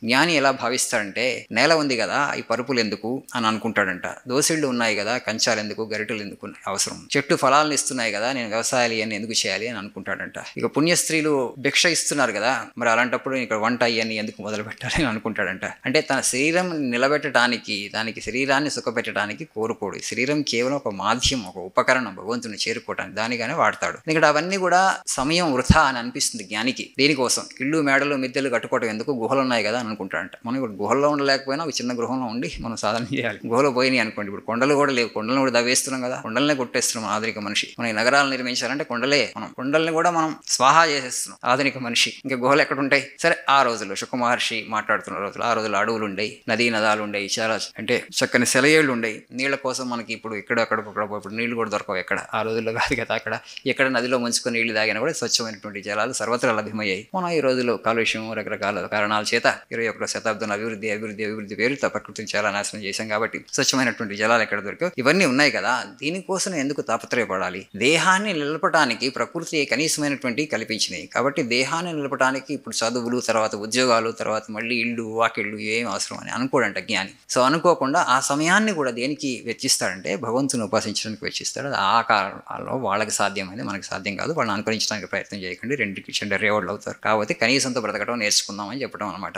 జ్ఞాని ఎలా భావిస్తాడంటే, నేల ఉంది గదా! ఈ పరుపులెందుకు అని అనుకుంటాడంట. దోసిళ్ళు ఉన్నాయి గదా! కంచాలెందుకు, గరిటెలెందుకు అవసరం. చెట్టు ఫలాలనిస్తున్నాయి గదా! నేను వ్యవసాయాలు ఇయన్నీ ఎందుకు చేయాలి అని అనుకుంటాడంట. ఇక పుణ్యస్త్రీలు భిక్ష ఇస్తున్నారు గదా! మరి అలాంటప్పుడు ఇక్కడ వంట ఇయన్నీ ఎందుకు మొదలుపెట్టాలి అని అనుకుంటాడంట. అంటే తన శరీరం నిలబెట్టడానికి, దానికి శరీరాన్ని సుఖపెట్టడానికి కోరుకోడు. శరీరం కేవలం ఒక మాధ్యమం, ఒక ఉపకరణం భగవంతుని చేరుకోవడానికి. దానిగానే వాడతాడు. ఎందుకంటే అవన్నీ కూడా సమయం వృథా అని అనిపిస్తుంది జ్ఞానికి. దేనికోసం? ఇళ్ళు, మేడలు, మిద్దెలు కట్టుకోవడం ఎందుకు? గుహలున్నాయి గదా! అని అనుకుంటాడంట. మనం ఇప్పుడు గుహల్లో ఉండలేకపోయినా ఒక చిన్న గృహంలో ఉండి మనం సాధన చేయాలి. గుహలో పోయినాయి అనుకోండి, ఇప్పుడు కొండలు కూడా లేవు. కొండలను కూడా దవ్వేస్తున్నాం కదా, కొండలనే కొట్టేస్తున్నాం ఆధునిక మనిషి. మనం ఈ నగరాలు నిర్మించాలంటే కొండల్ని కూడా మనం స్వాహా చేసేస్తున్నాం ఆధునిక మనిషి. ఇంకా గుహలు ఎక్కడ ఉంటాయి? సరే, ఆ రోజుల్లో శుక మహర్షి మాట్లాడుతున్న రోజులు, ఆ రోజుల్లో అడవులు ఉండయి, నదీ నదాలు ఉండయి, చాలా అంటే చక్కని సెలయేళ్లు ఉండయి. నీళ్ల కోసం మనకి ఇప్పుడు ఇప్పుడు నీళ్లు కూడా దొరకవు ఎక్కడ. ఆ రోజుల్లో కాదు కదా, అక్కడ ఎక్కడ నదిలో ముంచుకొని నీళ్లు తాగినా కూడా స్వచ్ఛమైనటువంటి జలాలు సర్వత్రా లభ్యమయ్యాయి. మనం ఈ రోజుల్లో కాలుష్యం, రకరకాల కారణాల చేత 21వ శతాబ్దంలో అభివృద్ధి పేరుతో ప్రకృతిని చాలా నాశనం చేశాం కాబట్టి స్వచ్ఛమైనటువంటి జలాలు ఎక్కడ దొరకవు. ఇవన్నీ ఉన్నాయి కదా, దీనికోసం ఎందుకు తాపత్రయపడాలి? దేహాన్ని నిలపడానికి ప్రకృతి కనీసమైనటువంటి కల్పించినాయి కాబట్టి దేహాన్ని నిలపడానికి ఇప్పుడు చదువులు, తర్వాత ఉద్యోగాలు, తర్వాత మళ్ళీ ఇళ్ళు, వాకిళ్ళు ఏం అవసరం అని అనుకోడంట జ్ఞాని. సో అనుకోకుండా ఆ సమయాన్ని కూడా దేనికి వెచ్చిస్తాడంటే భగవంతుని ఉపాసించడానికి వెచ్చిస్తాడు. అది ఆ కాలంలో వాళ్ళకి సాధ్యమైంది, మనకి సాధ్యం కాదు. వాళ్ళని అనుకరించడానికి ప్రయత్నం చేయకండి, రెండుకి చెడ్డ రేవళ్ళు అవుతారు. కాబట్టి కనీసంతో బ్రతకడం నేర్చుకుందాం అని చెప్పడం అనమాట.